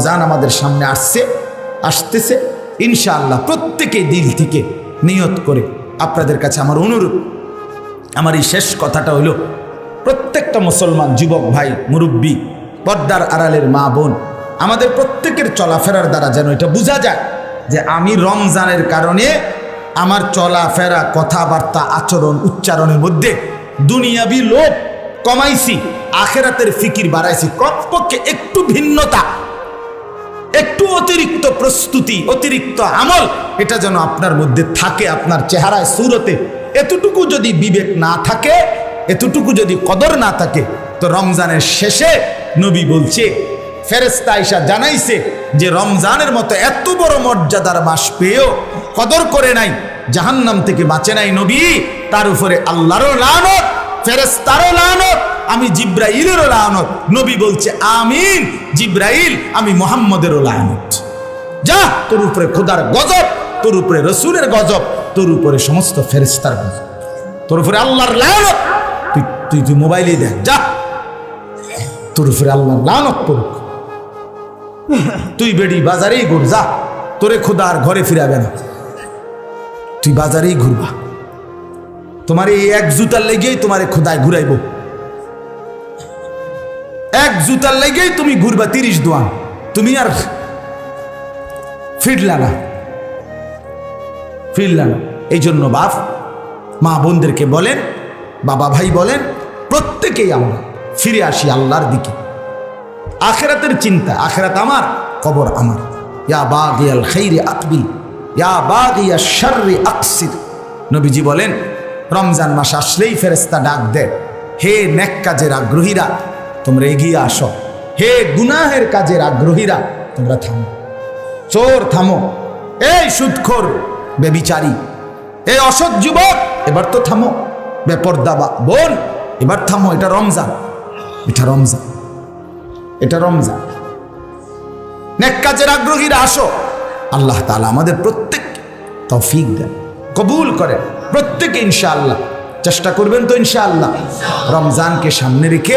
রমজান আমাদের সামনে আসতেছে ইনশাআল্লাহ প্রত্যেকে দিল থেকে নিয়ত করে আপনাদের কাছে আমার অনুরোধ, আমার এই শেষ কথাটা হলো প্রত্যেকটা মুসলমান যুবক ভাই, মুরব্বী, পর্দার আড়ালের মা বোন, আমাদের প্রত্যেকের চলাফেরার দ্বারা যেন এটা বোঝা যায় যে আমি রমজানের কারণে আমার চলাফেরা, কথাবার্তা, আচরণ, উচ্চারণের মধ্যে দুনিয়াবি লোভ কমাইছি, আখেরাতের ফিকির বাড়াইছি। কমপক্ষে একটু ভিন্নতা, একটু অতিরিক্ত প্রস্তুতি, অতিরিক্ত আমল, এটা যেন আপনার মধ্যে থাকে, আপনার চেহারায়, সুরতে। এতটুকু যদি বিবেক না থাকে, এতটুকু যদি কদর না থাকে, তো রমজানের শেষে নবী বলছে, ফেরেশতা আয়েশা জানাইছে যে রমজানের মতো এত বড় মর্যাদার মাস পেয়েও কদর করে নাই, জাহান্নাম থেকে বাঁচে নাই নবী, তার উপরে আল্লাহরও লানত, ফেরেশতারও লানত, আমি জিব্রাইলেরও লানত। নবী বলছে আমিন, জিব্রাইল আমি মুহাম্মদেরও লানত। যা, তোর উপরে খোদার গজব, তোর উপরে রসুলের গজব, তোর উপরে সমস্ত ফেরেশতার গজব, তোর উপরে আল্লাহর লানত। তুই মোবাইলে দেখ, যা, তোর উপরে আল্লাহর লানত পড়ুক। তুই বেড়ি বাজারেই ঘুর, যা, তোরে খোদা আর ঘরে ফিরাবে না, তুই বাজারেই ঘুরবা। তোমার এই এক জুতার লেগেই তোমারে খোদায় ঘুরাইব, এক জুতার লেগেই তুমি ঘুরবা 30 দোয়ান, তুমি আর ফিরলা না। এই জন্য বাপ মা বোনদেরকে বলেন, বাবা ভাই বলেন, প্রত্যেকেই আমরা ফিরে আসি আল্লাহর দিকে। আখেরাতের চিন্তা, আখেরাত আমার, কবর আমার। ইয়া বাগিয়াল খাইরি আকবিল, ইয়া বাগিয়াশ শাররি আকসির। নবীজি বলেন রমজান মাস আসলেই ফেরেশতা ডাক দেয়, হে নেক কাজের আগ্রহীরা তোমরা এগিয়ে আসো, হে গুনাহের কাজের আগ্রহীরা তোমরা থামো। চোর থামো, এই সুদখোর, বেবিচারী, এই অসৎ যুবক এবার তো থামো, বেপর্দা বোন এবার থামো। এটা রমজান, এটা রমজান, এটা রমজান। নেক কাজের আগ্রহীরা আসো। আল্লাহ তাআলা আমাদের প্রত্যেক তৌফিক দেন, কবুল করেন। প্রত্যেকে ইনশাআল্লাহ চেষ্টা করবেন তো ইনশাআল্লাহ রমজানকে সামনে রেখে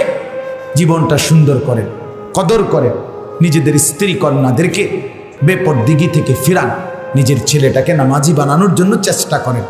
জীবনটা সুন্দর করেন, কদর করেন। নিজেদের স্ত্রী কন্যাদেরকে বেপরদিগি থেকে ফিরান, নিজের ছেলেটাকে নামাজি বানানোর জন্য চেষ্টা করেন।